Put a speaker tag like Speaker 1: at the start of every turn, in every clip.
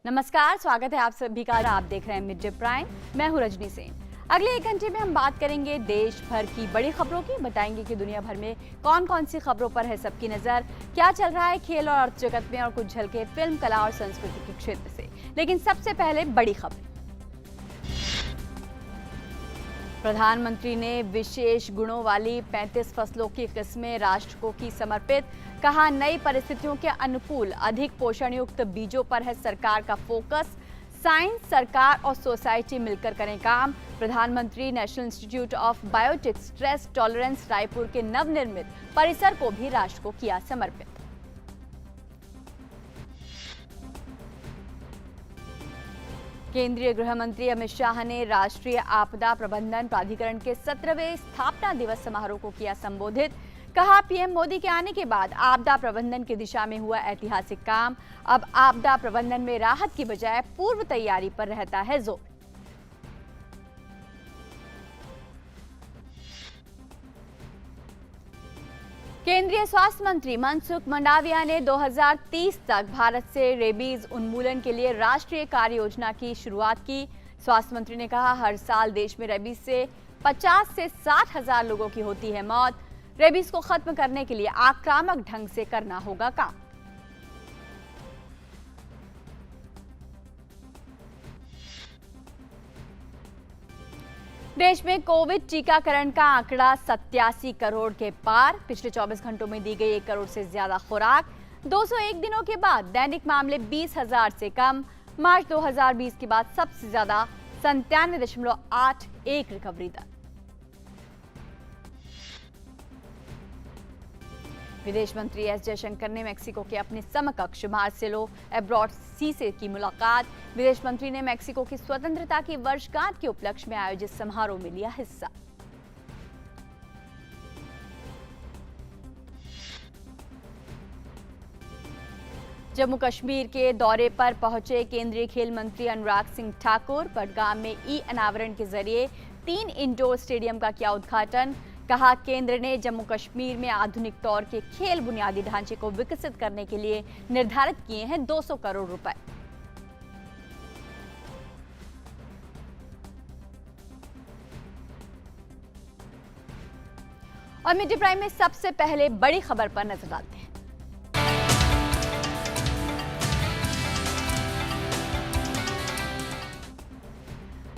Speaker 1: नमस्कार, स्वागत है आप सभी का। आप देख रहे हैं मिड डे प्राइम। मैं हूं रजनी सेन। अगले 1 घंटे में हम बात करेंगे देश भर की बड़ी खबरों की। बताएंगे कि दुनिया भर में कौन कौन सी खबरों पर है सबकी नजर, क्या चल रहा है खेल और अर्थ जगत में, और कुछ झलके फिल्म, कला और संस्कृति के क्षेत्र से। लेकिन सबसे पहले बड़ी खबर। प्रधानमंत्री ने विशेष गुणों वाली 35 फसलों की किस्में राष्ट्र को की समर्पित। कहा, नई परिस्थितियों के अनुकूल अधिक पोषण युक्त बीजों पर है सरकार का फोकस। साइंस, सरकार और सोसाइटी मिलकर करें काम। प्रधानमंत्री national institute of biotic stress tolerance Raipur के नवनिर्मित परिसर को भी राष्ट्र को किया समर्पित। केंद्रीय गृह मंत्री अमित शाह ने राष्ट्रीय आपदा प्रबंधन प्राधिकरण के 17वें स्थापना दिवस समारोह को किया संबोधित। कहा, पीएम मोदी के आने के बाद आपदा प्रबंधन की दिशा में हुआ ऐतिहासिक काम। अब आपदा प्रबंधन में राहत की बजाय पूर्व तैयारी पर रहता है जोर। केंद्रीय स्वास्थ्य मंत्री मनसुख मंडाविया ने 2030 तक भारत से रेबीज उन्मूलन के लिए राष्ट्रीय कार्य योजना की शुरुआत की। स्वास्थ्य मंत्री ने कहा, हर साल देश में रेबीज से 50 से 60 हजार लोगों की होती है मौत। रेबीज को खत्म करने के लिए आक्रामक ढंग से करना होगा काम। देश में कोविड टीकाकरण का आंकड़ा 87 करोड़ के पार। पिछले 24 घंटों में दी गई 1 करोड़ से ज्यादा खुराक। 201 दिनों के बाद दैनिक मामले 20,000 से कम। मार्च 2020 के बाद सबसे ज्यादा 97.81 रिकवरी दर। विदेश मंत्री एस जयशंकर ने मेक्सिको के अपने समकक्ष मार्सेलो एब्रॉड सीसे की मुलाकात। विदेश मंत्री ने मेक्सिको की स्वतंत्रता की वर्षगांठ के उपलक्ष्य में आयोजित समारोह में लिया हिस्सा। जम्मू कश्मीर के दौरे पर पहुंचे केंद्रीय खेल मंत्री अनुराग सिंह ठाकुर बडगाम में ई अनावरण के जरिए 3 इंडोर स्टेडियम का किया उद्घाटन। कहा, केंद्र ने जम्मू कश्मीर में आधुनिक तौर के खेल बुनियादी ढांचे को विकसित करने के लिए निर्धारित किए हैं 200 करोड़ रुपए। और मिड डे प्राइम में सबसे पहले बड़ी खबर पर नजर डालते हैं।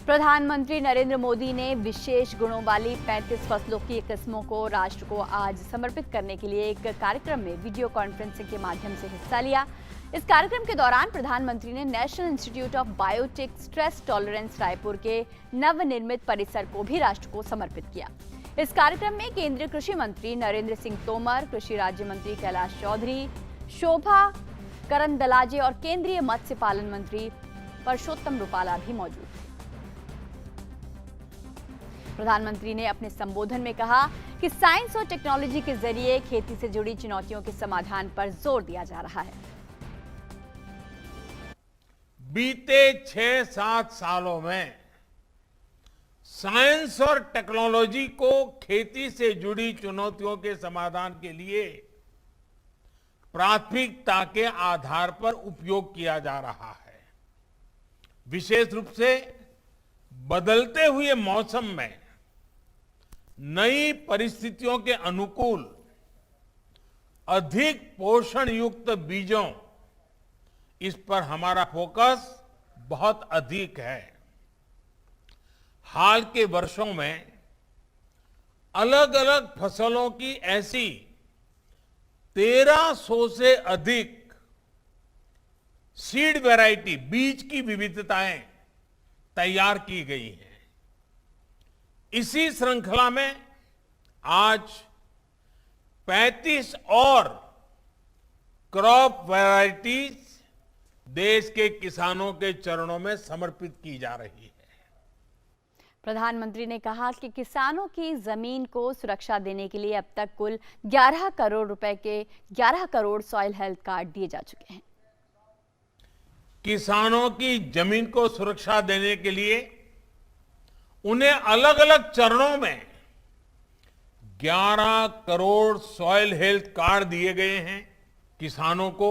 Speaker 1: प्रधानमंत्री नरेंद्र मोदी ने विशेष गुणों वाली 35 फसलों की किस्मों को राष्ट्र को आज समर्पित करने के लिए एक कार्यक्रम में वीडियो कॉन्फ्रेंसिंग के माध्यम से हिस्सा लिया। इस कार्यक्रम के दौरान प्रधानमंत्री ने national institute of biotic stress tolerance Raipur के नवनिर्मित परिसर को भी राष्ट्र को समर्पित किया। इस कार्यक्रम में केंद्रीय कृषि मंत्री नरेंद्र सिंह तोमर, कृषि राज्य मंत्री कैलाश चौधरी, शोभा करंदलाजे और केंद्रीय मत्स्य पालन मंत्री परषोत्तम रुपाला भी मौजूद थे। प्रधानमंत्री ने अपने संबोधन में कहा कि साइंस और टेक्नोलॉजी के जरिए खेती से जुड़ी चुनौतियों के समाधान पर जोर दिया जा रहा है।
Speaker 2: बीते 6-7 सालों में साइंस और टेक्नोलॉजी को खेती से जुड़ी चुनौतियों के समाधान के लिए प्राथमिकता के आधार पर उपयोग किया जा रहा है। विशेष रूप से बदलते हुए मौसम में नई परिस्थितियों के अनुकूल अधिक पोषण युक्त बीजों, इस पर हमारा फोकस बहुत अधिक है। हाल के वर्षों में अलग अलग फसलों की ऐसी 1300 से अधिक सीड वैरायटी, बीज की विविधताएं तैयार की गई हैं। इसी श्रृंखला में आज 35 और क्रॉप वैरायटीज देश के किसानों के चरणों में समर्पित की जा रही है।
Speaker 1: प्रधानमंत्री ने कहा कि किसानों की जमीन को सुरक्षा देने के लिए अब तक कुल 11 करोड़ रुपए के 11 करोड़ सॉइल हेल्थ कार्ड दिए जा चुके हैं।
Speaker 2: किसानों की जमीन को सुरक्षा देने के लिए उन्हें अलग अलग चरणों में 11 करोड़ सॉइल हेल्थ कार्ड दिए गए हैं। किसानों को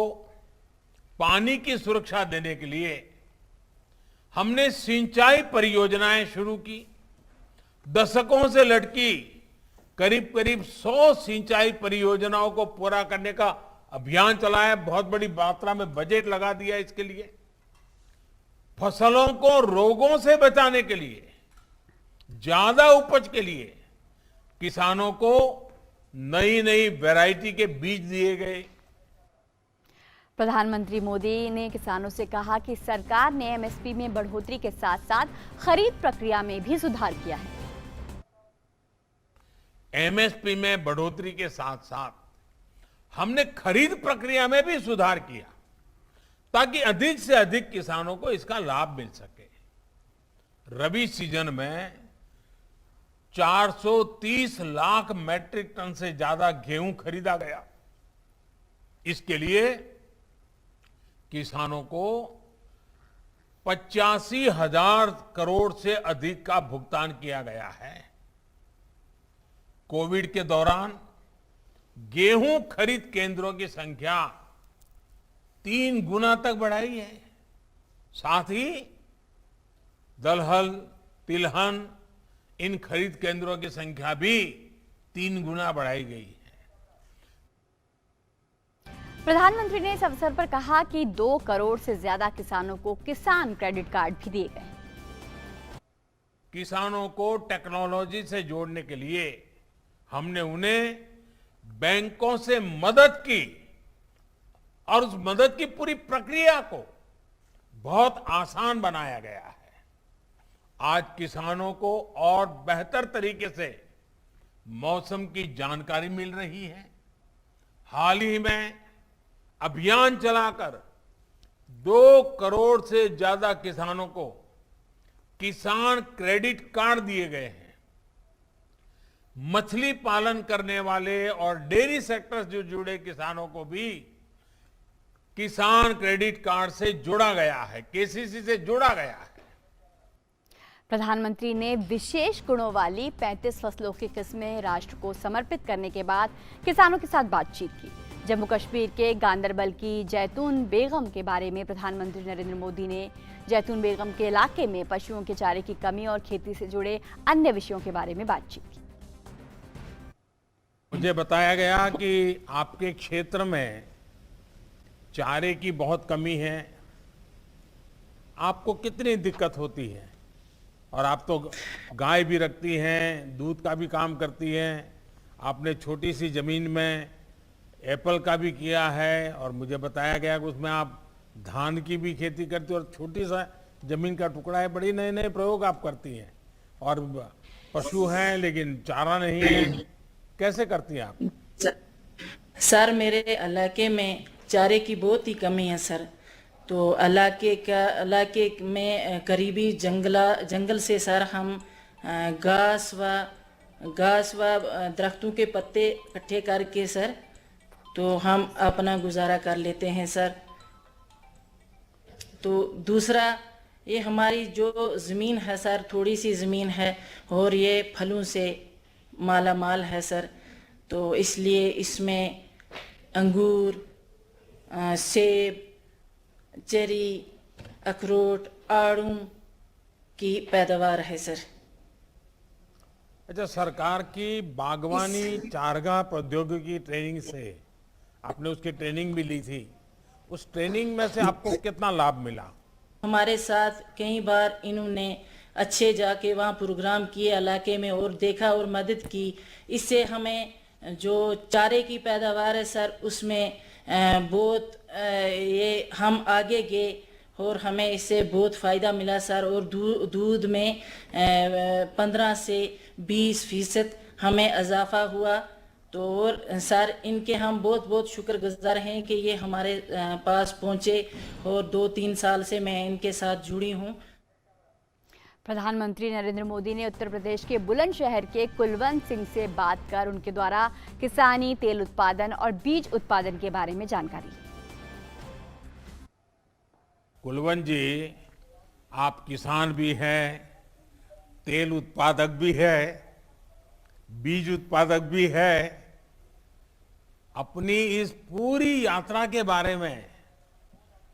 Speaker 2: पानी की सुरक्षा देने के लिए हमने सिंचाई परियोजनाएं शुरू की। दशकों से लटकी करीब करीब 100 सिंचाई परियोजनाओं को पूरा करने का अभियान चलाया। बहुत बड़ी मात्रा में बजट लगा दिया इसके लिए। फसलों को रोगों से बचाने के लिए, ज्यादा उपज के लिए किसानों को नई नई वैरायटी के बीज दिए गए।
Speaker 1: प्रधानमंत्री मोदी ने किसानों से कहा कि सरकार ने एमएसपी में बढ़ोतरी के साथ साथ खरीद प्रक्रिया में भी सुधार किया है।
Speaker 2: एमएसपी में बढ़ोतरी के साथ साथ हमने खरीद प्रक्रिया में भी सुधार किया ताकि अधिक से अधिक किसानों को इसका लाभ मिल सके। रबी सीजन में 430 लाख मैट्रिक टन से ज्यादा गेहूं खरीदा गया। इसके लिए किसानों को 85,000 करोड़ से अधिक का भुगतान किया गया है। कोविड के दौरान गेहूं खरीद केंद्रों की संख्या 3 गुना तक बढ़ाई है। साथ ही दलहन, तिलहन इन खरीद केंद्रों की संख्या भी 3 गुना बढ़ाई गई है।
Speaker 1: प्रधानमंत्री ने इस अवसर पर कहा कि 2 करोड़ से ज्यादा किसानों को किसान क्रेडिट कार्ड भी दिए गए।
Speaker 2: किसानों को टेक्नोलॉजी से जोड़ने के लिए हमने उन्हें बैंकों से मदद की और उस मदद की पूरी प्रक्रिया को बहुत आसान बनाया गया है। आज किसानों को और बेहतर तरीके से मौसम की जानकारी मिल रही है। हाल ही में अभियान चलाकर 2 करोड़ से ज्यादा किसानों को किसान क्रेडिट कार्ड दिए गए हैं। मछली पालन करने वाले और डेयरी सेक्टर से जुड़े किसानों को भी किसान क्रेडिट कार्ड से जोड़ा गया है, केसीसी से जोड़ा गया है।
Speaker 1: प्रधानमंत्री ने विशेष गुणों वाली 35 फसलों की किस्में राष्ट्र को समर्पित करने के बाद किसानों के साथ बातचीत की। जम्मू कश्मीर के गांदरबल की जैतून बेगम के बारे में प्रधानमंत्री नरेंद्र मोदी ने जैतून बेगम के इलाके में पशुओं के चारे की कमी और खेती से जुड़े अन्य विषयों के बारे में बातचीत की।
Speaker 2: मुझे बताया गया कि आपके क्षेत्र में चारे की बहुत कमी है। आपको कितनी दिक्कत होती है? और आप तो गाय भी रखती हैं, दूध का भी काम करती हैं। आपने छोटी सी जमीन में एप्पल का भी किया है और मुझे बताया गया कि उसमें आप धान की भी खेती करती हैं और छोटी सा जमीन का टुकड़ा है। बड़ी नए नए प्रयोग आप करती हैं और पशु हैं लेकिन चारा नहीं है। कैसे करती हैं आप?
Speaker 3: सर मेरे इलाके में चारे की बहुत ही कमी है सर। तो इलाके में करीबी जंगल से सर हम घास व दरख्तों के पत्ते इकट्ठे करके सर तो हम अपना गुजारा कर लेते हैं सर। तो दूसरा ये हमारी जो ज़मीन है सर, थोड़ी सी ज़मीन है और ये फलों से माला माल है सर। तो इसलिए इसमें अंगूर, सेब, चेरी, अखरोट, आड़ू की पैदावार है सर।
Speaker 2: अच्छा, सरकार की बागवानी चारागाह प्रौद्योगिकी ट्रेनिंग से आपने उसकी ट्रेनिंग भी ली थी। उस ट्रेनिंग में से आपको कितना लाभ मिला?
Speaker 3: हमारे साथ कई बार इन्होंने अच्छे जाके वहाँ प्रोग्राम किए इलाके में और देखा और मदद की। इससे हमें जो चारे की पैदावार है सर उसमें बहुत ये हम आगे गए और हमें इससे बहुत फ़ायदा मिला सर। और दूध में 15 से 20% हमें इजाफा हुआ। तो और सर इनके हम बहुत बहुत शुक्रगुजार हैं कि ये हमारे पास पहुँचे और 2-3 साल से मैं इनके साथ जुड़ी हूँ।
Speaker 1: प्रधानमंत्री नरेंद्र मोदी ने उत्तर प्रदेश के बुलंदशहर के कुलवंत सिंह से बात कर उनके द्वारा किसानी, तेल उत्पादन और बीज उत्पादन के बारे में जानकारी ली।
Speaker 2: कुलवंत जी, आप किसान भी हैं, तेल उत्पादक भी है, बीज उत्पादक भी है। अपनी इस पूरी यात्रा के बारे में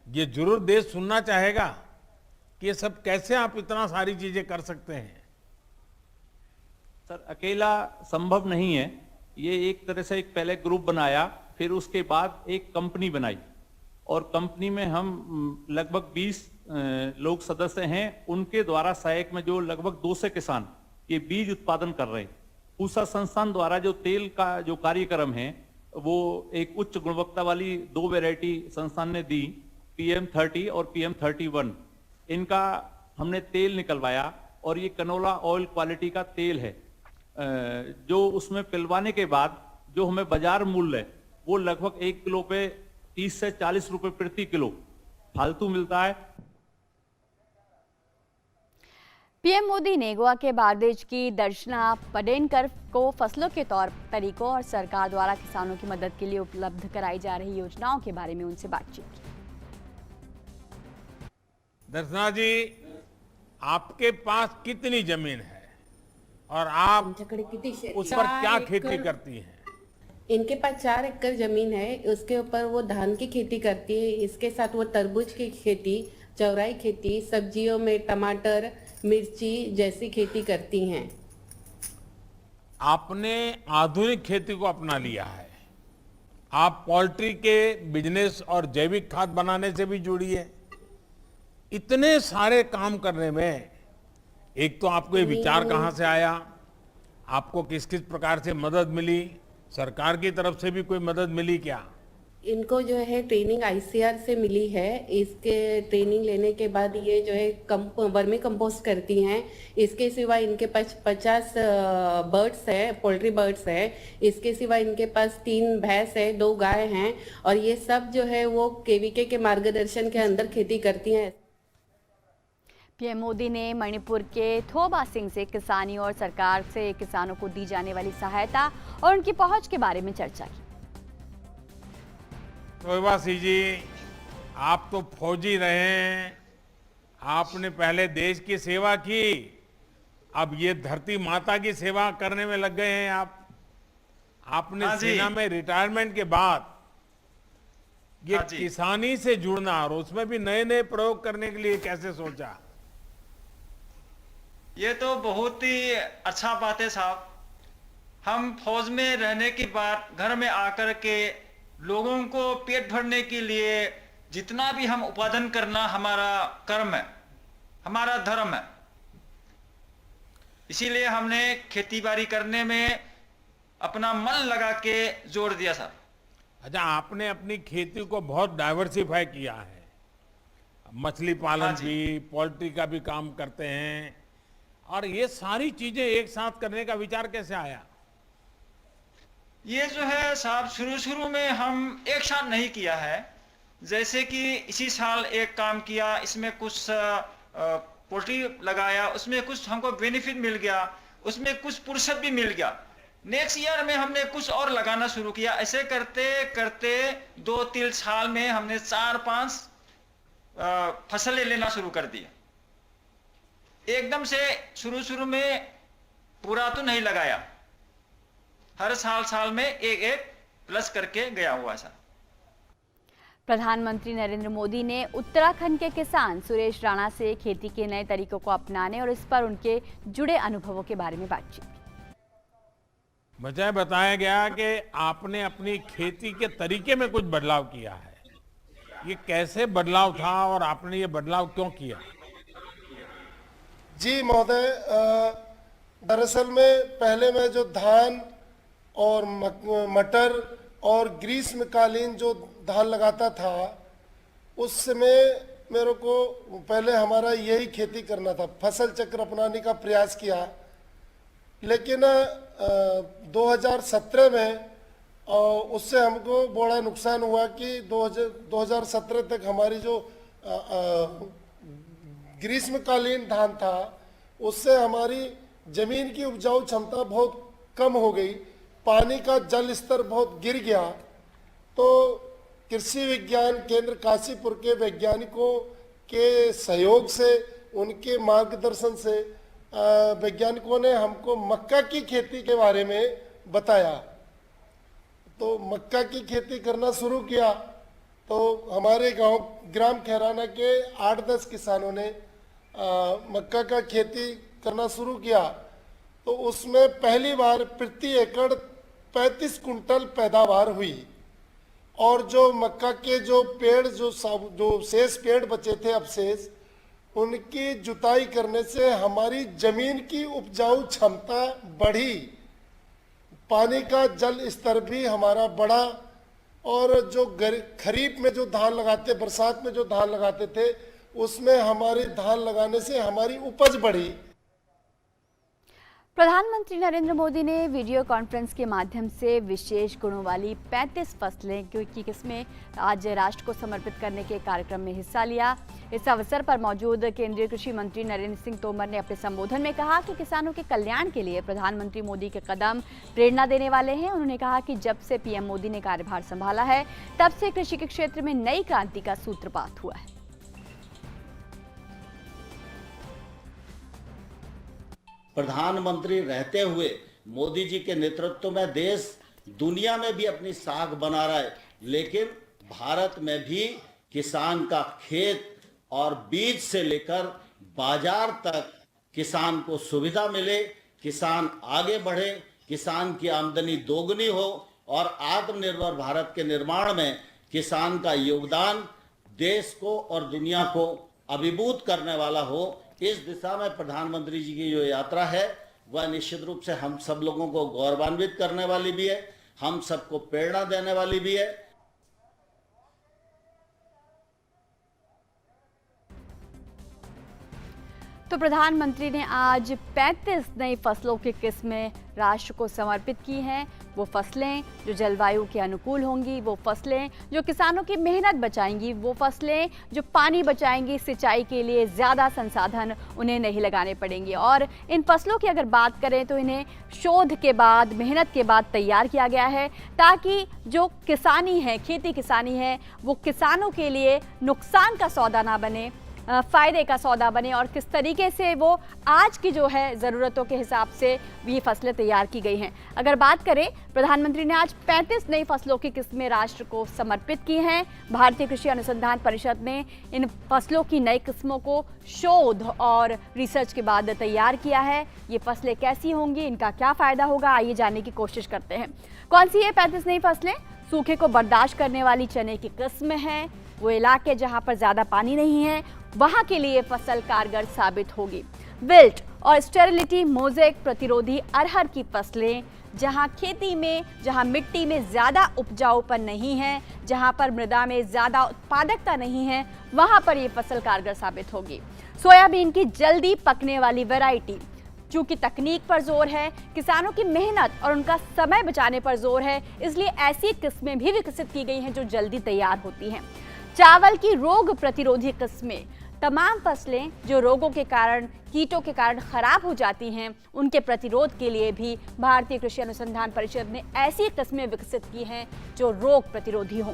Speaker 2: ये जरूर देश सुनना चाहेगा कि ये सब कैसे आप इतना सारी चीजें कर सकते हैं।
Speaker 4: सर अकेला संभव नहीं है। ये एक तरह से एक पहले ग्रुप बनाया, फिर उसके बाद एक कंपनी बनाई और कंपनी में हम लगभग 20 लोग सदस्य हैं। उनके द्वारा सहायक में जो लगभग 200 किसान ये बीज उत्पादन कर रहे हैं। पूसा संस्थान द्वारा जो तेल का जो कार्यक्रम है वो एक उच्च गुणवत्ता वाली 2 वैरायटी संस्थान ने दी, PM30 और PM31। इनका हमने तेल निकलवाया और ये कनोला ऑयल क्वालिटी का तेल है। जो उसमें पिलवाने के बाद जो हमें बाजार मूल्य है वो लगभग 1 किलो पे 30 से 40 रुपए प्रति किलो फालतू मिलता है।
Speaker 1: पीएम मोदी ने गोवा के बारदेज की दर्शना पडेनकर को फसलों के तौर तरीकों और सरकार द्वारा किसानों की मदद के लिए उपलब्ध कराई जा रही योजनाओं के बारे में उनसे बातचीत की।
Speaker 2: दर्शना जी, आपके पास कितनी जमीन है और आप उस पर क्या खेती करती हैं?
Speaker 5: इनके पास 4 एकड़ जमीन है, उसके ऊपर वो धान की खेती करती है। इसके साथ वो तरबूज की खेती, चौराई खेती, सब्जियों में टमाटर, मिर्ची जैसी खेती करती हैं।
Speaker 2: आपने आधुनिक खेती को अपना लिया है। आप पोल्ट्री के बिजनेस और जैविक खाद बनाने से भी जुड़ी है। इतने सारे काम करने में एक तो आपको ये विचार कहाँ से आया, आपको किस किस प्रकार से मदद मिली, सरकार की तरफ से भी कोई मदद मिली क्या?
Speaker 5: इनको जो है ट्रेनिंग ICR से मिली है। इसके ट्रेनिंग लेने के बाद ये जो है वर्मी कंपोस्ट करती हैं। इसके सिवा इनके पास 50 बर्ड्स है, पोल्ट्री बर्ड्स है। इसके सिवा इनके पास 3 भैंस है, 2 गाय हैं और ये सब जो है वो KVK के मार्गदर्शन के अंदर खेती करती हैं।
Speaker 1: पीएम मोदी ने मणिपुर के थोबा सिंह से किसानी और सरकार से किसानों को दी जाने वाली सहायता और उनकी पहुंच के बारे में चर्चा की।
Speaker 2: थोबा सिंह जी, आप तो फौजी रहे हैं, आपने पहले देश की सेवा की, अब ये धरती माता की सेवा करने में लग गए हैं आप। आपने सेना में रिटायरमेंट के बाद ये किसानी से जुड़ना और उसमें भी नए नए प्रयोग करने के लिए कैसे सोचा?
Speaker 6: ये तो बहुत ही अच्छा बात है साहब। हम फौज में रहने के बाद घर में आकर के लोगों को पेट भरने के लिए जितना भी हम उत्पादन करना हमारा कर्म है, हमारा धर्म है। इसीलिए हमने खेती बाड़ी करने में अपना मन लगा के जोड़ दिया सर।
Speaker 2: अच्छा, आपने अपनी खेती को बहुत डाइवर्सिफाई किया है। मछली पालन भी, पोल्ट्री का भी काम करते हैं, और ये सारी चीजें एक साथ करने का विचार कैसे आया?
Speaker 6: ये जो है साहब शुरू में हम एक साथ नहीं किया है। जैसे कि इसी साल एक काम किया, इसमें कुछ पोल्ट्री लगाया, उसमें कुछ हमको बेनिफिट मिल गया, उसमें कुछ फुर्सत भी मिल गया। नेक्स्ट ईयर में हमने कुछ और लगाना शुरू किया। ऐसे करते करते 2-3 साल में हमने 4-5 फसलें लेना शुरू कर दिया। एकदम से शुरू में पूरा तो नहीं लगाया, हर साल में एक प्लस करके गया हुआ सर।
Speaker 1: प्रधानमंत्री नरेंद्र मोदी ने उत्तराखंड के किसान सुरेश राणा से खेती के नए तरीकों को अपनाने और इस पर उनके जुड़े अनुभवों के बारे में बातचीत की।
Speaker 2: मुझे बताया गया कि आपने अपनी खेती के तरीके में कुछ बदलाव किया है। ये कैसे बदलाव था और आपने ये बदलाव क्यों किया?
Speaker 7: जी महोदय, दरअसल में पहले मैं जो धान और मटर और ग्रीष्मकालीन जो धान लगाता था, उस समय मेरे को पहले हमारा यही खेती करना था, फसल चक्र अपनाने का प्रयास किया। लेकिन 2017 में उससे हमको बड़ा नुकसान हुआ कि 2017 तक हमारी जो ग्रीष्मकालीन धान था उससे हमारी जमीन की उपजाऊ क्षमता बहुत कम हो गई, पानी का जल स्तर बहुत गिर गया। तो कृषि विज्ञान केंद्र काशीपुर के वैज्ञानिकों के सहयोग से, उनके मार्गदर्शन से वैज्ञानिकों ने हमको मक्का की खेती के बारे में बताया। तो मक्का की खेती करना शुरू किया तो हमारे गांव ग्राम खैराना के 8-10 किसानों ने मक्का का खेती करना शुरू किया, तो उसमें पहली बार प्रति एकड़ 35 कुंटल पैदावार हुई। और जो मक्का के जो पेड़ जो शेष पेड़ बचे थे अवशेष, उनकी जुताई करने से हमारी जमीन की उपजाऊ क्षमता बढ़ी, पानी का जल स्तर भी हमारा बढ़ा, और जो खरीफ में जो धान लगाते, बरसात में जो धान लगाते थे, उसमें हमारे धान लगाने से हमारी उपज बढ़ी।
Speaker 1: प्रधानमंत्री नरेंद्र मोदी ने वीडियो कॉन्फ्रेंस के माध्यम से विशेष गुणों वाली 35 फसलें की किस्में आज राष्ट्र को समर्पित करने के कार्यक्रम में हिस्सा लिया। इस अवसर पर मौजूद केंद्रीय कृषि मंत्री नरेंद्र सिंह तोमर ने अपने संबोधन में कहा कि किसानों के कल्याण के लिए प्रधानमंत्री मोदी के कदम प्रेरणा देने वाले हैं। उन्होंने कहा कि जब से पीएम मोदी ने कार्यभार संभाला है, तब से कृषि के क्षेत्र में नई क्रांति का सूत्रपात हुआ है।
Speaker 8: प्रधानमंत्री रहते हुए मोदी जी के नेतृत्व में देश दुनिया में भी अपनी साख बना रहा है, लेकिन भारत में भी किसान का खेत और बीज से लेकर बाजार तक किसान को सुविधा मिले, किसान आगे बढ़े, किसान की आमदनी दोगुनी हो और आत्मनिर्भर भारत के निर्माण में किसान का योगदान देश को और दुनिया को अभिभूत करने वाला हो। इस दिशा में प्रधानमंत्री जी की जो यात्रा है वह निश्चित रूप से हम सब लोगों को गौरवान्वित करने वाली भी है, हम सबको प्रेरणा देने वाली भी है।
Speaker 1: तो प्रधानमंत्री ने आज 35 नई फसलों की किस्में राष्ट्र को समर्पित की हैं। वो फसलें जो जलवायु के अनुकूल होंगी, वो फसलें जो किसानों की मेहनत बचाएंगी, वो फसलें जो पानी बचाएंगी, सिंचाई के लिए ज़्यादा संसाधन उन्हें नहीं लगाने पड़ेंगे। और इन फसलों की अगर बात करें तो इन्हें शोध के बाद, मेहनत के बाद तैयार किया गया है, ताकि जो किसानी है, खेती किसानी है, वो किसानों के लिए नुकसान का सौदा ना बने, फ़ायदे का सौदा बने। और किस तरीके से वो आज की जो है ज़रूरतों के हिसाब से ये फसलें तैयार की गई हैं। अगर बात करें, प्रधानमंत्री ने आज 35 नई फसलों की किस्में राष्ट्र को समर्पित की हैं। भारतीय कृषि अनुसंधान परिषद ने इन फसलों की नई किस्मों को शोध और रिसर्च के बाद तैयार किया है। ये फसलें कैसी होंगी, इनका क्या फ़ायदा होगा, आइए जानने की कोशिश करते हैं। कौन सी ये 35 नई फसलें? सूखे को बर्दाश्त करने वाली चने की किस्म है। वो इलाके जहां पर ज़्यादा पानी नहीं है, वहां के लिए फसल कारगर साबित होगी। विल्ट और स्टेरिलिटी मोज़ेक प्रतिरोधी अरहर की फसलें, जहां मिट्टी में ज़्यादा उपजाऊपन नहीं है, जहां पर मृदा में ज़्यादा उत्पादकता नहीं है, वहां पर ये फसल कारगर साबित होगी। सोयाबीन की जल्दी पकने वाली वैरायटी, चूंकि तकनीक पर जोर है, किसानों की मेहनत और उनका समय बचाने पर जोर है, इसलिए ऐसी किस्में भी विकसित की गई हैं जो जल्दी तैयार होती हैं। चावल की रोग प्रतिरोधी किस्में, तमाम फसलें जो रोगों के कारण, कीटों के कारण खराब हो जाती हैं, उनके प्रतिरोध के लिए भी भारतीय कृषि अनुसंधान परिषद ने ऐसी किस्में विकसित की हैं जो रोग प्रतिरोधी हों।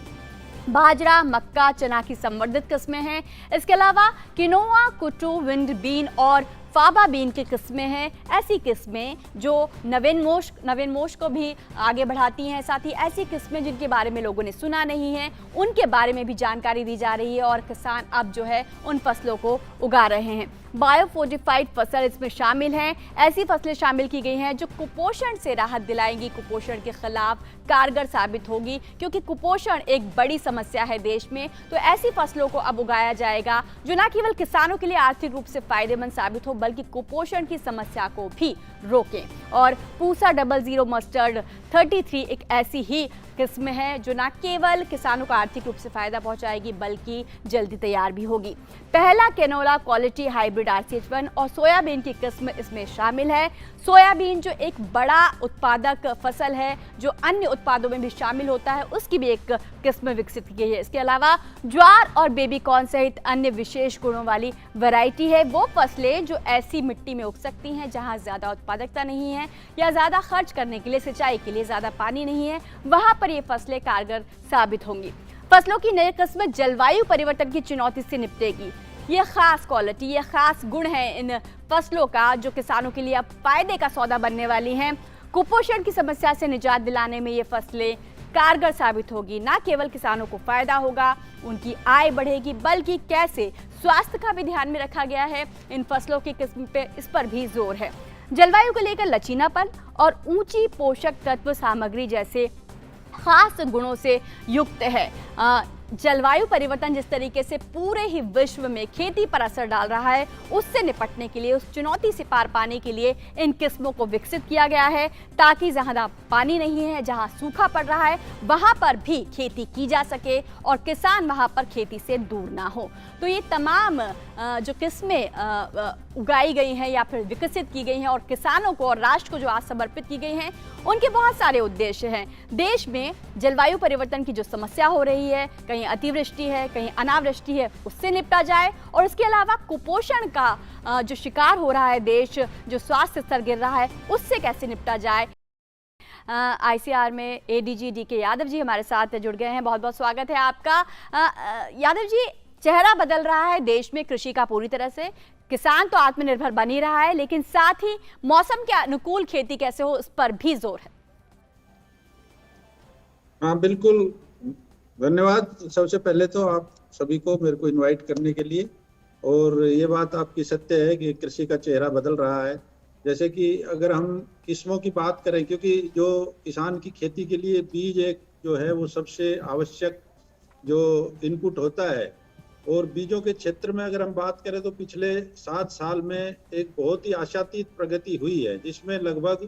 Speaker 1: बाजरा, मक्का, चना की संवर्धित किस्में हैं। इसके अलावा किनोआ, कुटू, विंड बीन और फाबा बीन की किस्में हैं। ऐसी किस्में जो नवीनमोश को भी आगे बढ़ाती हैं। साथ ही ऐसी किस्में जिनके बारे में लोगों ने सुना नहीं है, उनके बारे में भी जानकारी दी जा रही है और किसान अब जो है उन फसलों को उगा रहे हैं। बायोफोर्टिफाइड फसल इसमें शामिल हैं। ऐसी फसलें शामिल की गई हैं जो कुपोषण से राहत दिलाएंगी, कुपोषण के खिलाफ कारगर साबित होगी, क्योंकि कुपोषण एक बड़ी समस्या है देश में। तो ऐसी फसलों को अब उगाया जाएगा जो न केवल किसानों के लिए आर्थिक रूप से फायदेमंद साबित हो, बल्कि कुपोषण की समस्या को भी रोकें। और पूसा 00 मस्टर्ड 33 एक ऐसी ही किस्म है जो न केवल किसानों को आर्थिक रूप से फायदा पहुंचाएगी, बल्कि जल्दी तैयार भी होगी। पहला कैनोला क्वालिटी हाइब्रिड RCH1 और सोयाबीन की किस्म इसमें शामिल है। सोयाबीन जो एक बड़ा उत्पादक फसल है, जो अन्य उत्पादों में भी शामिल होता है, उसकी भी एक किस्म विकसित की गई है। इसके अलावा ज्वार और बेबी कॉर्न सहित अन्य विशेष गुणों वाली वैरायटी है। वो फसलें जो ऐसी मिट्टी में उग सकती हैं जहां ज़्यादा उत्पादकता नहीं है या ज़्यादा खर्च करने के लिए, सिंचाई के लिए ज़्यादा पानी नहीं है, वहां पर ये फसलें कारगर साबित होंगी। फसलों की नई किस्म जलवायु परिवर्तन की चुनौती से निपटेगी। ये खास क्वालिटी, ये खास गुण है इन फसलों का जो किसानों के लिए अब फायदे का सौदा बनने वाली हैं। कुपोषण की समस्या से निजात दिलाने में ये फसलें कारगर साबित होगी। न केवल किसानों को फायदा होगा, उनकी आय बढ़ेगी, बल्कि कैसे स्वास्थ्य का भी ध्यान में रखा गया है इन फसलों की किस्म पे, इस पर भी जोर है। जलवायु को लेकर लचीलापन और ऊंची पोषक तत्व सामग्री जैसे खास गुणों से युक्त है। जलवायु परिवर्तन जिस तरीके से पूरे ही विश्व में खेती पर असर डाल रहा है, उससे निपटने के लिए, उस चुनौती से पार पाने के लिए इन किस्मों को विकसित किया गया है, ताकि जहां पानी नहीं है, जहां सूखा पड़ रहा है, वहां पर भी खेती की जा सके और किसान वहां पर खेती से दूर ना हो। तो ये तमाम जो किस्में उगाई गई हैं या फिर विकसित की गई हैं और किसानों को और राष्ट्र को जो आज समर्पित की गई हैं, उनके बहुत सारे उद्देश्य हैं। देश में जलवायु परिवर्तन की जो समस्या हो रही है, कहीं अतिवृष्टि है, कहीं अनावृष्टि है, उससे निपटा जाए और इसके अलावा कुपोषण का जो शिकार हो रहा है देश, जो स्वास्थ्य स्तर गिर रहा है, उससे कैसे निपटा जाए। आईसीआर में एडीजी डीके यादव जी हमारे साथ जुड़ गए हैं। बहुत बहुत स्वागत है आपका। यादव जी, चेहरा बदल रहा है देश में कृषि का पूरी तरह से। किसान तो आत्मनिर्भर बन ही रहा है, लेकिन साथ ही मौसम के अनुकूल खेती कैसे हो, इस पर भी जोर है।
Speaker 9: हाँ बिल्कुल, धन्यवाद। सबसे पहले तो आप सभी को मेरे को इनवाइट करने के लिए। और ये बात आपकी सत्य है कि कृषि का चेहरा बदल रहा है। जैसे कि अगर हम किस्मों की बात करें, क्योंकि जो किसान की खेती के लिए बीज एक जो है वो सबसे आवश्यक जो इनपुट होता है, और बीजों के क्षेत्र में अगर हम बात करें तो पिछले 7 साल में एक बहुत ही आशातीत प्रगति हुई है, जिसमें लगभग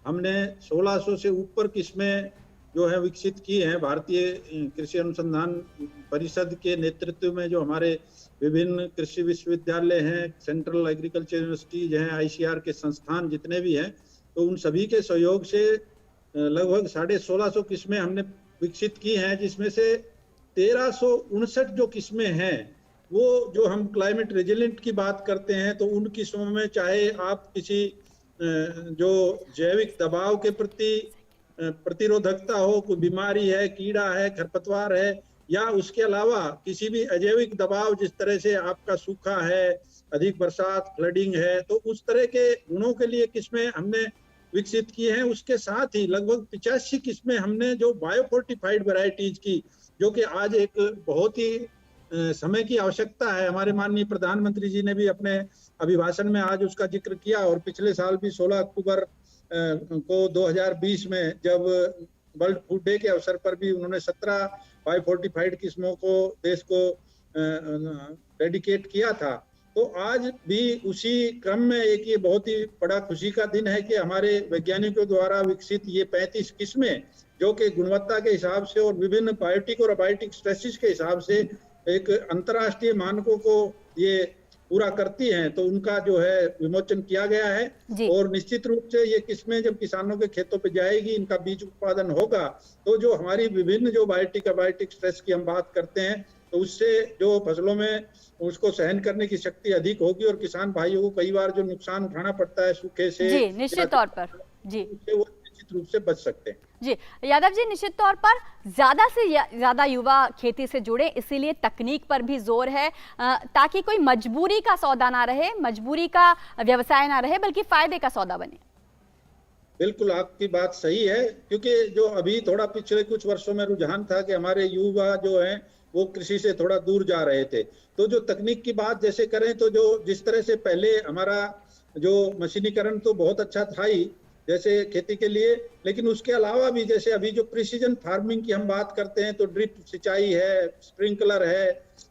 Speaker 9: हमने 1600 से ऊपर किस्में जो है विकसित की हैं। भारतीय कृषि अनुसंधान परिषद के नेतृत्व में जो हमारे विभिन्न कृषि विश्वविद्यालय हैं, सेंट्रल एग्रीकल्चर यूनिवर्सिटीज हैं, आईसीआर के संस्थान जितने भी हैं, तो उन सभी के सहयोग से लगभग 1650 किस्में हमने विकसित की हैं, जिसमें से 1359 जो किस्में हैं वो जो हम क्लाइमेट रेजिलेंट की बात करते हैं, तो उन किस्मों में चाहे आप किसी जो जैविक दबाव के प्रति प्रतिरोधकता हो, कोई बीमारी है, कीड़ा है, खरपतवार है, या उसके अलावा किसी भी अजैविक दबाव, जिस तरह से आपका सूखा है, अधिक बरसात, फ्लडिंग है, तो उस तरह के गुणों के लिए किस्में हमने विकसित की हैं। उसके साथ ही लगभग 85 किस्में हमने जो बायोफोर्टिफाइड वैरायटीज की, जो कि आज एक बहुत ही समय की आवश्यकता है। हमारे माननीय प्रधानमंत्री जी ने भी अपने अभिभाषण में आज उसका जिक्र किया, और पिछले साल भी 16 अक्टूबर को 2020 में जब वर्ल्ड फूड डे के अवसर पर भी उन्होंने 17 बायोफोर्टिफाइड किस्मों को देश को डेडिकेट किया था। तो आज भी उसी क्रम में एक ये बहुत ही बड़ा खुशी का दिन है कि हमारे वैज्ञानिकों द्वारा विकसित ये 35 किस्में, जो कि गुणवत्ता के हिसाब से और विभिन्न बायोटिक और अबायोटिक स्ट्रेसेस के हिसाब से एक अंतर्राष्ट्रीय मानकों को ये पूरा करती हैं, तो उनका जो है विमोचन किया गया है। और निश्चित रूप से ये किस्में जब किसानों के खेतों पे जाएगी, इनका बीज उत्पादन होगा, तो जो हमारी विभिन्न जो बायोटिक अबायोटिक स्ट्रेस की हम बात करते हैं, तो उससे जो फसलों में उसको सहन करने की शक्ति अधिक होगी, और किसान भाइयों को कई बार जो नुकसान उठाना पड़ता है सूखे से,
Speaker 1: जी निश्चित तौर पर, जी
Speaker 9: वो निश्चित रूप से बच सकते हैं।
Speaker 1: जी यादव जी, निश्चित तौर पर ज्यादा से ज्यादा युवा खेती से जुड़े, इसीलिए तकनीक पर भी जोर है, ताकि कोई मजबूरी का सौदा ना रहे, मजबूरी का व्यवसाय ना रहे, बल्कि फायदे का सौदा बने।
Speaker 9: बिल्कुल आपकी बात सही है, क्योंकि जो अभी थोड़ा पिछले कुछ वर्षों में रुझान था कि हमारे युवा जो हैं वो कृषि से थोड़ा दूर जा रहे थे, तो जो तकनीक की बात जैसे करें, तो जो जिस तरह से पहले हमारा जो मशीनीकरण तो बहुत अच्छा था ही जैसे खेती के लिए, लेकिन उसके अलावा भी जैसे अभी जो प्रिसीजन फार्मिंग की हम बात करते हैं, तो ड्रिप सिंचाई है, स्प्रिंकलर है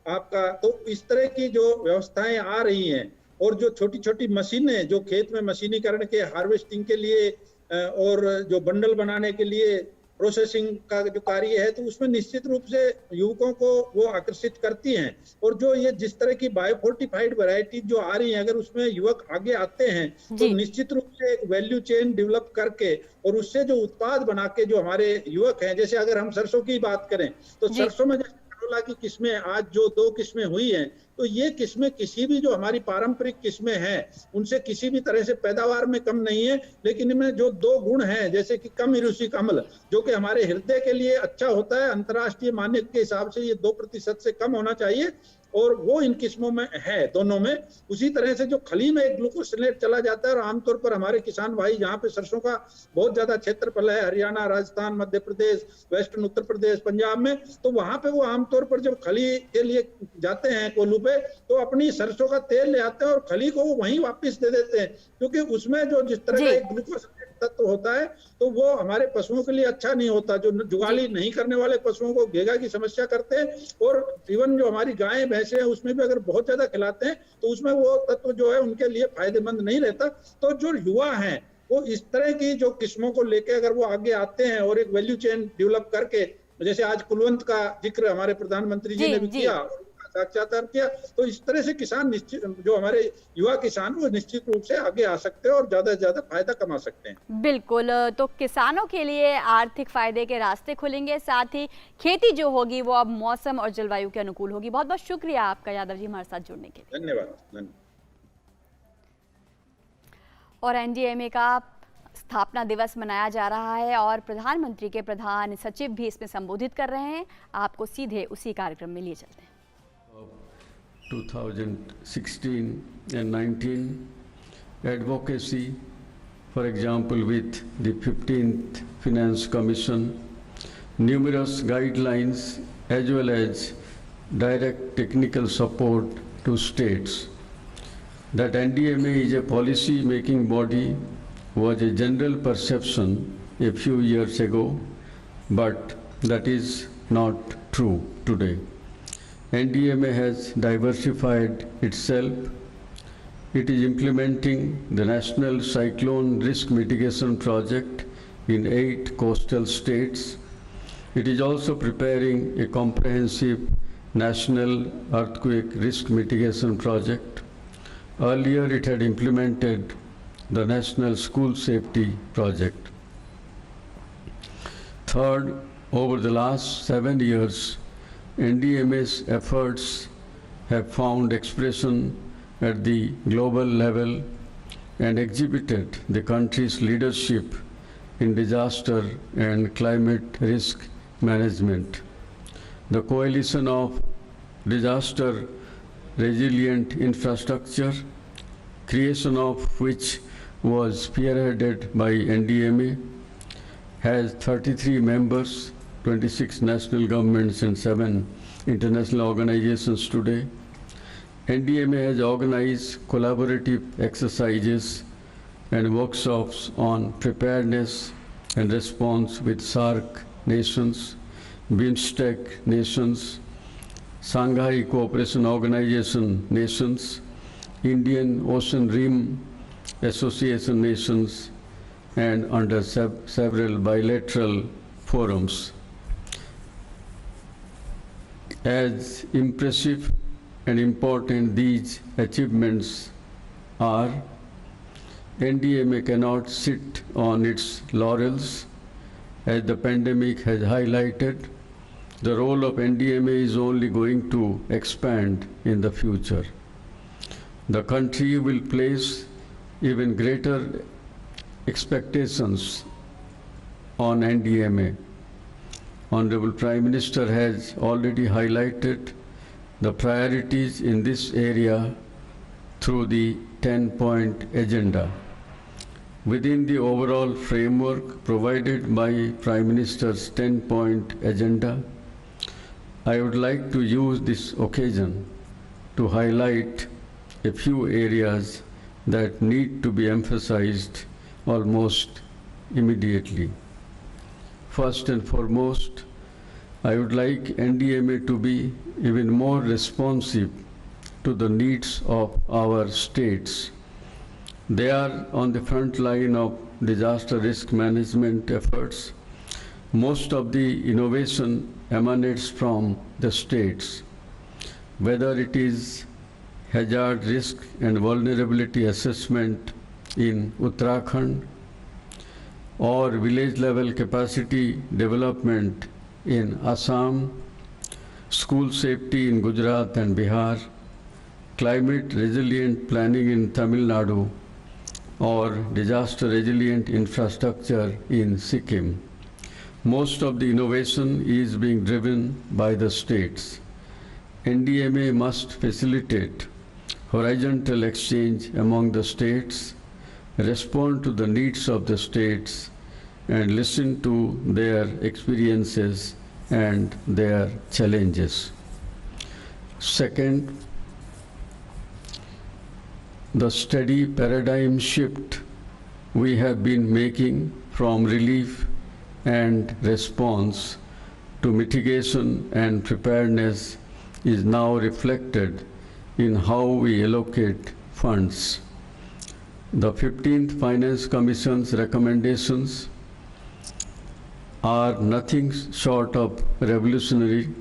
Speaker 9: आपका, तो इस तरह की जो व्यवस्थाएं आ रही हैं, और जो छोटी छोटी मशीनें जो खेत में मशीनीकरण के हार्वेस्टिंग के लिए और जो बंडल बनाने के लिए प्रोसेसिंग का जो कार्य है, तो उसमें निश्चित रूप से युवकों को वो आकर्षित करती हैं। और जो ये जिस तरह की बायोफोर्टिफाइड वैरायटी जो आ रही है, अगर उसमें युवक आगे आते हैं तो निश्चित रूप से एक वैल्यू चेन डेवलप करके और उससे जो उत्पाद बना के जो हमारे युवक हैं, जैसे अगर हम सरसों की बात करें तो सरसों में जैसे करोला की किस्में आज जो 2 किस्में हुई हैं, तो ये किस्में किसी भी जो हमारी पारंपरिक किस्में हैं उनसे किसी भी तरह से पैदावार में कम नहीं है, लेकिन इनमें जो 2 गुण हैं, जैसे कि कम इरूसिक अम्ल जो कि हमारे हृदय के लिए अच्छा होता है, अंतर्राष्ट्रीय मानक के हिसाब से ये 2% से कम होना चाहिए, और वो इन किस्मों में है दोनों में। उसी तरह से जो खली में एक ग्लूकोसिलेट चला जाता है, और आमतौर पर हमारे किसान भाई जहाँ पे सरसों का बहुत ज्यादा क्षेत्रफल है, हरियाणा, राजस्थान, मध्य प्रदेश, वेस्टर्न उत्तर प्रदेश, पंजाब में, तो वहां पे वो आमतौर पर जब खली के लिए जाते हैं कोल्हू पे, तो अपनी सरसों का तेल ले आते हैं और खली को वो वहीं वापस दे देते हैं, क्योंकि उसमें जो जिस तरह का एक ग्लूकोस तत्व होता है, तो वो हमारे पशुओं के लिए अच्छा नहीं होता। जो जुगाली नहीं करने वाले पशुओं को घेगा की समस्या करते हैं, और इवन जो हमारी गायें भैंसे हैं उसमें भी अगर बहुत ज्यादा खिलाते हैं तो उसमें वो तत्व जो है उनके लिए फायदेमंद नहीं रहता। तो जो युवा हैं वो इस तरह की जो किस्मों को लेके अगर वो आगे आते हैं और एक वैल्यू चेन डेवलप करके, जैसे आज कुलवंत का जिक्र हमारे प्रधानमंत्री जी ने भी किया, साक्षात्कार किया, तो इस तरह से किसान निश्चित, जो हमारे युवा किसान वो निश्चित रूप से आगे आ सकते हैं और ज्यादा से ज्यादा फायदा कमा सकते हैं।
Speaker 1: बिल्कुल, तो किसानों के लिए आर्थिक फायदे के रास्ते खुलेंगे, साथ ही खेती जो होगी वो अब मौसम और जलवायु के अनुकूल होगी। बहुत बहुत शुक्रिया आपका यादव जी हमारे साथ जुड़ने के लिए।
Speaker 9: धन्यवाद।
Speaker 1: और एनडीएमए का स्थापना दिवस मनाया जा रहा है और प्रधानमंत्री के प्रधान सचिव भी इसमें संबोधित कर रहे हैं। आपको सीधे उसी कार्यक्रम में लिए चलते हैं।
Speaker 10: 2016 and 19 advocacy, for example with the 15th Finance Commission, numerous guidelines as well as direct technical support to states. That NDMA is a policy making body was a general perception a few years ago, but that is not true today. NDMA has diversified itself. It is implementing the National Cyclone Risk Mitigation Project in 8 coastal states. It is also preparing a comprehensive National Earthquake Risk Mitigation Project. Earlier, it had implemented the National School Safety Project. Third, over the last 7 years, NDMA's efforts have found expression at the global level and exhibited the country's leadership in disaster and climate risk management. The coalition of disaster resilient infrastructure, creation of which was spearheaded by NDMA, has 33 members, 26 national governments and 7 international organizations today. NDMA has organized collaborative exercises and workshops on preparedness and response with SAARC nations, BIMSTEC nations, Shanghai Cooperation Organization nations, Indian Ocean Rim Association nations, and under several bilateral forums. As impressive and important these achievements are, NDMA cannot sit on its laurels. As the pandemic has highlighted, the role of NDMA is only going to expand in the future. The country will place even greater expectations on NDMA. Honorable Prime Minister has already highlighted the priorities in this area through the 10-point agenda. Within the overall framework provided by Prime Minister's 10-point agenda, I would like to use this occasion to highlight a few areas that need to be emphasized almost immediately. First and foremost, I would like NDMA to be even more responsive to the needs of our states. They are on the front line of disaster risk management efforts. Most of the innovation emanates from the states, whether it is hazard risk and vulnerability assessment in Uttarakhand or village level capacity development in Assam, school safety in Gujarat and Bihar, climate resilient planning in Tamil Nadu, or disaster resilient infrastructure in Sikkim. Most of the innovation is being driven by the states. NDMA must facilitate horizontal exchange among the states, respond to the needs of the states, and listen to their experiences and their challenges. Second, the steady paradigm shift we have been making from relief and response to mitigation and preparedness is now reflected in how we allocate funds. The 15th Finance Commission's recommendations are nothing short of revolutionary.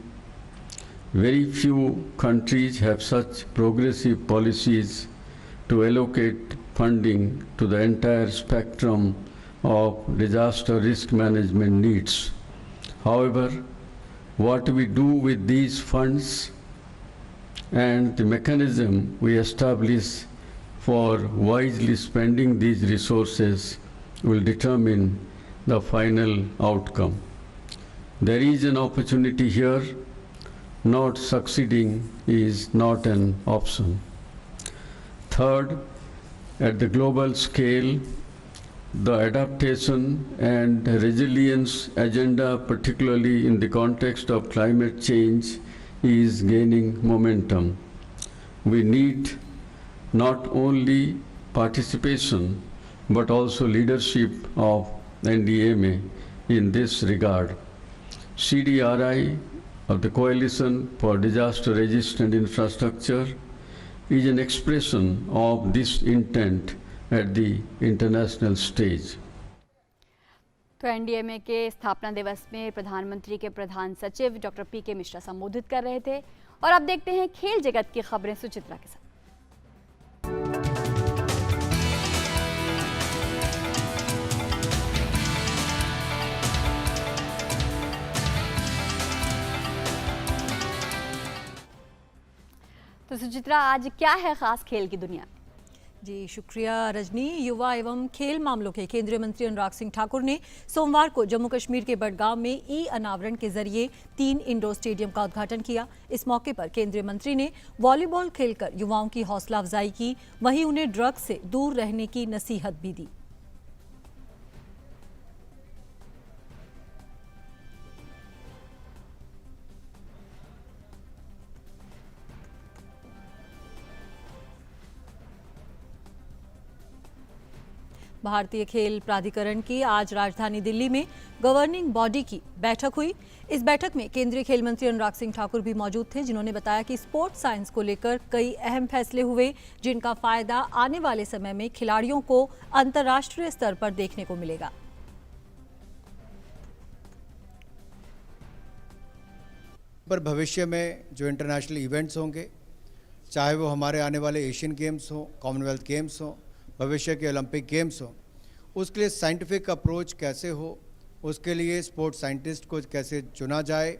Speaker 10: Very few countries have such progressive policies to allocate funding to the entire spectrum of disaster risk management needs. However, what we do with these funds and the mechanism we establish for wisely spending these resources will determine the final outcome. There is an opportunity here. Not succeeding is not an option. Third, at the global scale, the adaptation and resilience agenda, particularly in the context of climate change, is gaining momentum. We need not only participation, but also leadership of NDMA in this regard. CDRI of the Coalition for Disaster Resistant Infrastructure is an expression of this intent at the international stage.
Speaker 1: तो NDMA के स्थापना दिवस में प्रधानमंत्री के प्रधान सचिव doctor पीके मिश्रा संबोधित कर रहे थे। और अब देखते हैं खेल जगत की खबरें सुचित्रा के साथ। तो सुचित्रा, आज क्या है खास खेल की दुनिया?
Speaker 11: जी शुक्रिया रजनी। युवा एवं खेल मामलों के केंद्रीय मंत्री अनुराग सिंह ठाकुर ने सोमवार को जम्मू कश्मीर के बडगाम में ई अनावरण के जरिए 3 इंडोर स्टेडियम का उद्घाटन किया। इस मौके पर केंद्रीय मंत्री ने वॉलीबॉल खेलकर युवाओं की हौसला अफजाई की, वहीं उन्हें ड्रग्स से दूर रहने की नसीहत भी दी। भारतीय खेल प्राधिकरण की आज राजधानी दिल्ली में गवर्निंग बॉडी की बैठक हुई। इस बैठक में केंद्रीय खेल मंत्री अनुराग सिंह ठाकुर भी मौजूद थे, जिन्होंने बताया कि स्पोर्ट्स साइंस को लेकर कई अहम फैसले हुए, जिनका फायदा आने वाले समय में खिलाड़ियों को अंतर्राष्ट्रीय स्तर पर देखने को मिलेगा।
Speaker 12: पर भविष्य में जो इंटरनेशनल इवेंट्स होंगे, चाहे वो हमारे आने वाले एशियन गेम्स हों, कॉमनवेल्थ गेम्स हों, भविष्य के ओलंपिक गेम्स हो, उसके लिए साइंटिफिक अप्रोच कैसे हो, उसके लिए स्पोर्ट्स साइंटिस्ट को कैसे चुना जाए,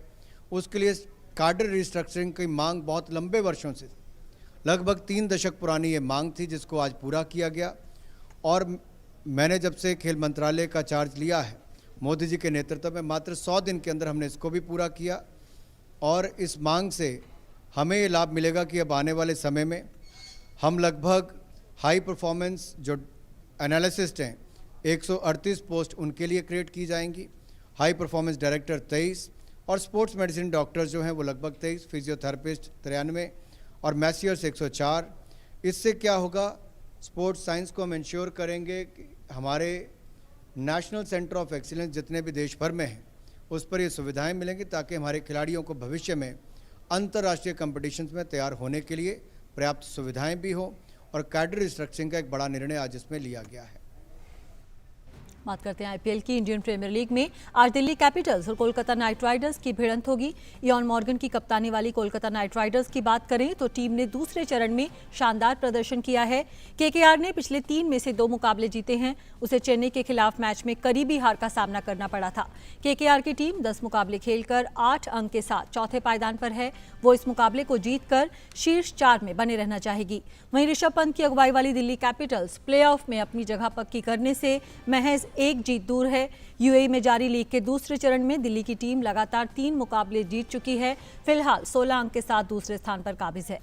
Speaker 12: उसके लिए कार्डर रिस्ट्रक्चरिंग की मांग बहुत लंबे वर्षों से, लगभग 3 दशक पुरानी ये मांग थी, जिसको आज पूरा किया गया। और मैंने जब से खेल मंत्रालय का चार्ज लिया है मोदी जी के नेतृत्व में, मात्र 100 दिन के अंदर हमने इसको भी पूरा किया। और इस मांग से हमें ये लाभ मिलेगा कि अब आने वाले समय में हम लगभग हाई परफॉर्मेंस जो एनालिसिस्ट हैं 138 पोस्ट उनके लिए क्रिएट की जाएंगी, हाई परफॉर्मेंस डायरेक्टर 23 और स्पोर्ट्स मेडिसिन डॉक्टर जो हैं वो लगभग 23, फिजियोथेरेपिस्ट 93 और मैसियर्स 104। इससे क्या होगा, स्पोर्ट्स साइंस को हम इंश्योर करेंगे कि हमारे नेशनल सेंटर ऑफ एक्सीलेंस जितने भी देश भर में हैं उस पर ये सुविधाएं मिलेंगी, ताकि हमारे खिलाड़ियों को भविष्य में अंतर्राष्ट्रीय कॉम्पिटिशन्स में तैयार होने के लिए पर्याप्त सुविधाएं भी हो। और कैडर रिस्ट्रक्चरिंग का एक बड़ा निर्णय आज इसमें लिया गया है।
Speaker 11: बात करते हैं आईपीएल की। इंडियन प्रीमियर लीग में आज दिल्ली कैपिटल्स और कोलकाता नाइट राइडर्स की भिड़ंत होगी। इयॉन मॉर्गन की कप्तानी वाली कोलकाता नाइट राइडर्स की बात करें तो टीम ने दूसरे चरण में शानदार प्रदर्शन किया है। केकेआर ने पिछले 3 में से 2 मुकाबले जीते हैं। उसे चेन्नई के खिलाफ मैच में करीबी हार का सामना करना पड़ा था। केकेआर की टीम 10 मुकाबले खेलकर 8 अंक के साथ चौथे पायदान पर है। वो इस मुकाबले को जीतकर शीर्ष 4 में बने रहना चाहेगी। वहीं ऋषभ पंत की अगुवाई वाली दिल्ली कैपिटल्स प्लेऑफ में अपनी जगह पक्की करने से महज एक जीत दूर है। यूएई में जारी लीग के दूसरे चरण में दिल्ली की टीम लगातार 3 मुकाबले जीत चुकी है। फिलहाल 16 अंक के साथ दूसरे स्थान पर काबिज है।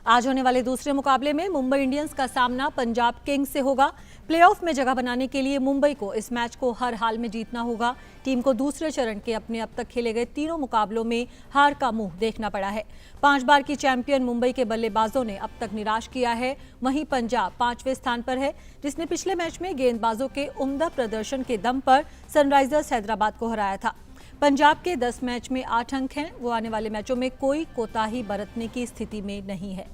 Speaker 11: आज होने वाले दूसरे मुकाबले में मुंबई इंडियंस का सामना पंजाब किंग्स से होगा। प्लेऑफ में जगह बनाने के लिए मुंबई को इस मैच को हर हाल में जीतना होगा। टीम को दूसरे चरण के अपने अब तक खेले गए तीनों मुकाबलों में हार का मुंह देखना पड़ा है। 5 बार की चैंपियन मुंबई के बल्लेबाजों ने अब तक निराश किया है। वहीं पंजाब 5वें स्थान पर है, जिसने पिछले मैच में गेंदबाजों के उम्दा प्रदर्शन के दम पर सनराइजर्स हैदराबाद को हराया था। पंजाब के 10 मैच में 8 अंक हैं। वो आने वाले मैचों में कोई कोताही बरतने की स्थिति में नहीं है।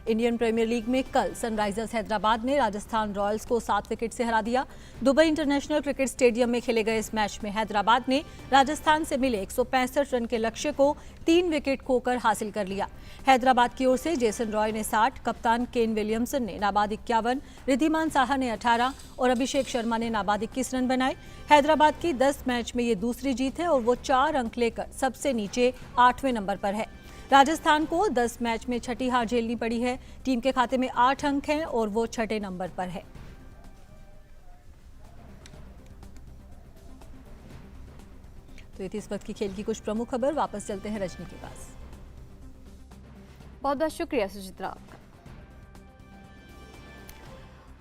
Speaker 11: इंडियन प्रीमियर लीग में कल सनराइजर्स हैदराबाद ने राजस्थान रॉयल्स को 7 विकेट से हरा दिया। दुबई इंटरनेशनल क्रिकेट स्टेडियम में खेले गए इस मैच में हैदराबाद ने राजस्थान से मिले 165 रन के लक्ष्य को 3 विकेट खोकर हासिल कर लिया। हैदराबाद की ओर से जेसन रॉय ने 60, कप्तान केन विलियमसन ने नाबाद 51, रिद्धिमान साहा ने 18 और अभिषेक शर्मा ने नाबाद 21 रन बनाए। हैदराबाद की 10 मैच में ये दूसरी जीत है और वो 4 अंक लेकर सबसे नीचे 8वें नंबर पर है। राजस्थान को 10 मैच में छठी हार झेलनी पड़ी है। टीम के खाते में 8 अंक हैं और वो 6ठे नंबर पर है। तो ये थी इस वक्त की खेल की कुछ प्रमुख खबर। वापस चलते हैं रजनी के पास।
Speaker 1: बहुत बहुत शुक्रिया सुचित्रा आपका।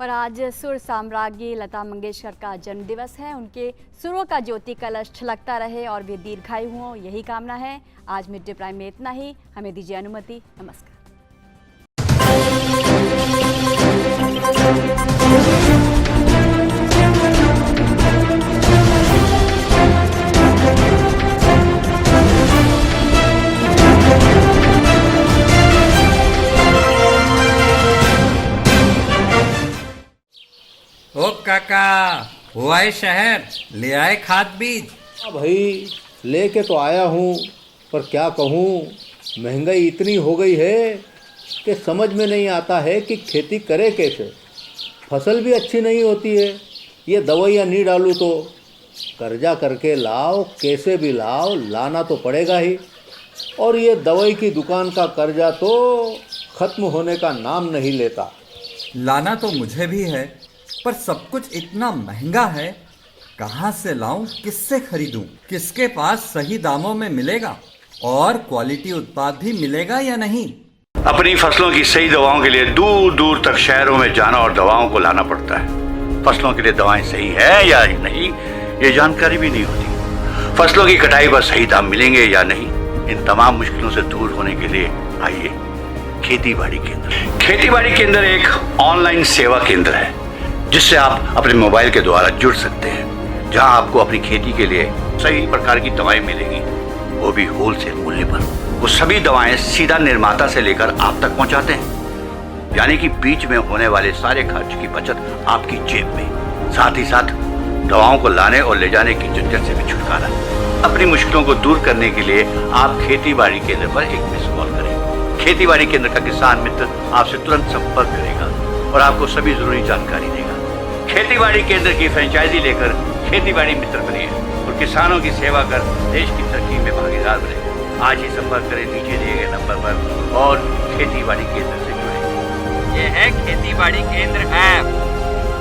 Speaker 1: और आज सुर साम्राज्ञी लता मंगेशकर का जन्मदिवस है। उनके सुरों का ज्योति कलश छलकता रहे और वे दीर्घायु हों, यही कामना है। आज मिड डे प्राइम में इतना ही। हमें दीजिए अनुमति। नमस्कार।
Speaker 13: ओ काका, हुआ है शहर, ले आए खाद बीज?
Speaker 14: हाँ भाई, लेके तो आया हूँ, पर क्या कहूँ, महंगाई इतनी हो गई है कि समझ में नहीं आता है कि खेती करे कैसे। फसल भी अच्छी नहीं होती है, ये दवाइयाँ नहीं डालूँ तो कर्जा करके लाओ, कैसे भी लाओ, लाना तो पड़ेगा ही। और ये दवाई की दुकान का कर्जा तो ख़त्म होने का नाम नहीं लेता।
Speaker 13: लाना तो मुझे भी है, पर सब कुछ इतना महंगा है, कहाँ से लाऊं, किससे खरीदूं, किसके पास सही दामों में मिलेगा और क्वालिटी उत्पाद भी मिलेगा या नहीं।
Speaker 15: अपनी फसलों की सही दवाओं के लिए दूर दूर तक शहरों में जाना और दवाओं को लाना पड़ता है। फसलों के लिए दवाएं सही है या नहीं, ये जानकारी भी नहीं होती। फसलों की कटाई पर सही दाम मिलेंगे या नहीं, इन तमाम मुश्किलों से दूर होने के लिए आइए खेती बाड़ी केंद्र। खेती बाड़ी केंद्र एक ऑनलाइन सेवा केंद्र है, जिससे आप अपने मोबाइल के द्वारा जुड़ सकते हैं, जहां आपको अपनी खेती के लिए सही प्रकार की दवाएं मिलेंगी, वो भी होलसेल मूल्य पर। वो सभी दवाएं सीधा निर्माता से लेकर आप तक पहुंचाते हैं, यानी कि बीच में होने वाले सारे खर्च की बचत आपकी जेब में। साथ ही साथ दवाओं को लाने और ले जाने की झंझट से भी छुटकारा। अपनी मुश्किलों को दूर करने के लिए आप खेती बाड़ी केंद्र पर एक मिस कॉल करें। खेती बाड़ी केंद्र का किसान मित्र आपसे तुरंत संपर्क करेगा और आपको सभी जरूरी जानकारी देगा। खेती बाड़ी केंद्र की फ्रेंचाइजी लेकर खेती बाड़ी मित्र बनिए और किसानों की सेवा कर देश की तरक्की में भागीदार बने। आज ही संपर्क करें नीचे दिए गए नंबर पर और खेती बाड़ी केंद्र से जुड़े।
Speaker 13: ये है खेती बाड़ी केंद्र ऐप।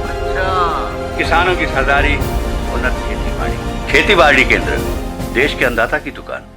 Speaker 15: अच्छा, किसानों की सरदारी, उन्नत खेती बाड़ी। खेती बाड़ी केंद्र, देश के अन्नदाता की दुकान।